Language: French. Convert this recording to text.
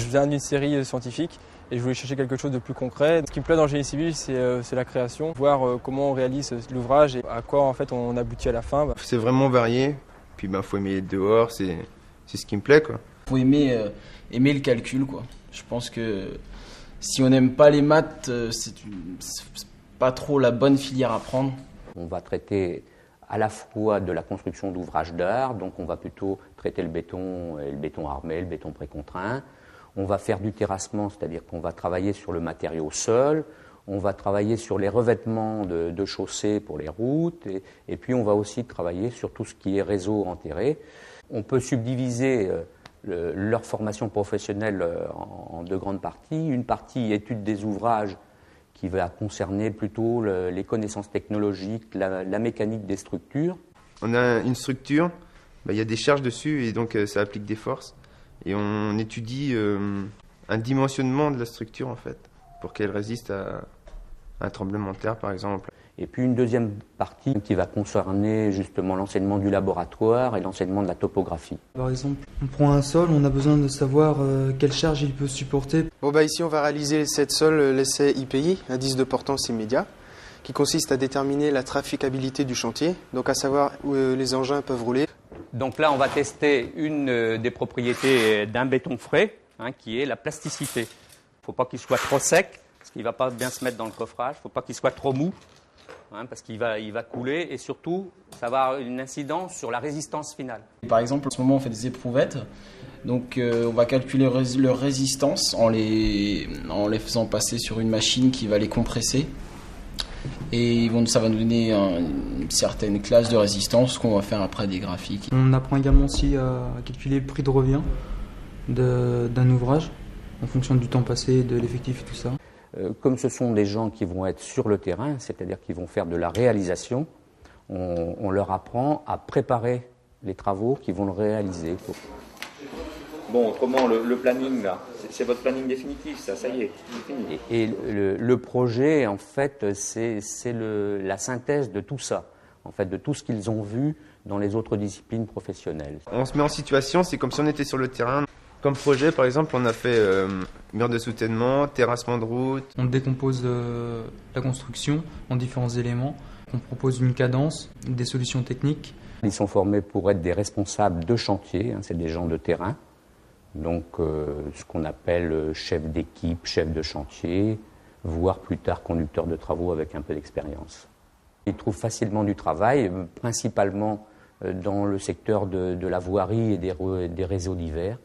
Je viens d'une série scientifique et je voulais chercher quelque chose de plus concret. Ce qui me plaît dans le génie civil, c'est la création, voir comment on réalise l'ouvrage et à quoi en fait on aboutit à la fin. C'est vraiment varié, puis faut aimer être dehors, c'est ce qui me plaît, quoi. Faut aimer le calcul, quoi. Je pense que si on n'aime pas les maths, c'est pas trop la bonne filière à prendre. On va traiter à la fois de la construction d'ouvrages d'art, donc on va plutôt traiter le béton armé, le béton précontraint. On va faire du terrassement, c'est-à-dire qu'on va travailler sur le matériau sol, on va travailler sur les revêtements de chaussées pour les routes, et puis on va aussi travailler sur tout ce qui est réseau enterré. On peut subdiviser leur formation professionnelle en deux grandes parties. Une partie étude des ouvrages qui va concerner plutôt les connaissances technologiques, la mécanique des structures. On a une structure, y a des charges dessus et donc ça applique des forces. Et on étudie un dimensionnement de la structure en fait, pour qu'elle résiste à un tremblement de terre par exemple. Et puis une deuxième partie qui va concerner justement l'enseignement du laboratoire et l'enseignement de la topographie. Par exemple, on prend un sol, on a besoin de savoir quelle charge il peut supporter. Ici on va réaliser l'essai de sol, l'essai IPI, indice de portance immédiat, qui consiste à déterminer la traficabilité du chantier, donc à savoir où les engins peuvent rouler. Donc là on va tester une des propriétés d'un béton frais, qui est la plasticité. Il ne faut pas qu'il soit trop sec, parce qu'il ne va pas bien se mettre dans le coffrage, il ne faut pas qu'il soit trop mou. Parce qu'il va couler et surtout, ça va avoir une incidence sur la résistance finale. Par exemple, en ce moment, on fait des éprouvettes. Donc, on va calculer leur résistance en les faisant passer sur une machine qui va les compresser. Et ça va nous donner une certaine classe de résistance qu'on va faire après des graphiques. On apprend également aussi à calculer le prix de revient d'un ouvrage en fonction du temps passé, de l'effectif et tout ça. Comme ce sont des gens qui vont être sur le terrain, c'est-à-dire qui vont faire de la réalisation, on leur apprend à préparer les travaux qu'ils vont le réaliser. Bon, autrement, le planning, là, c'est votre planning définitif, ça y est, c'est fini. Et le projet, en fait, c'est la synthèse de tout ça, en fait, de tout ce qu'ils ont vu dans les autres disciplines professionnelles. On se met en situation, c'est comme si on était sur le terrain. Comme projet, par exemple, on a fait mur de soutènement, terrassement de route. On décompose la construction en différents éléments. On propose une cadence, des solutions techniques. Ils sont formés pour être des responsables de chantier, c'est des gens de terrain. Donc ce qu'on appelle chef d'équipe, chef de chantier, voire plus tard conducteur de travaux avec un peu d'expérience. Ils trouvent facilement du travail, principalement dans le secteur de la voirie et des réseaux divers.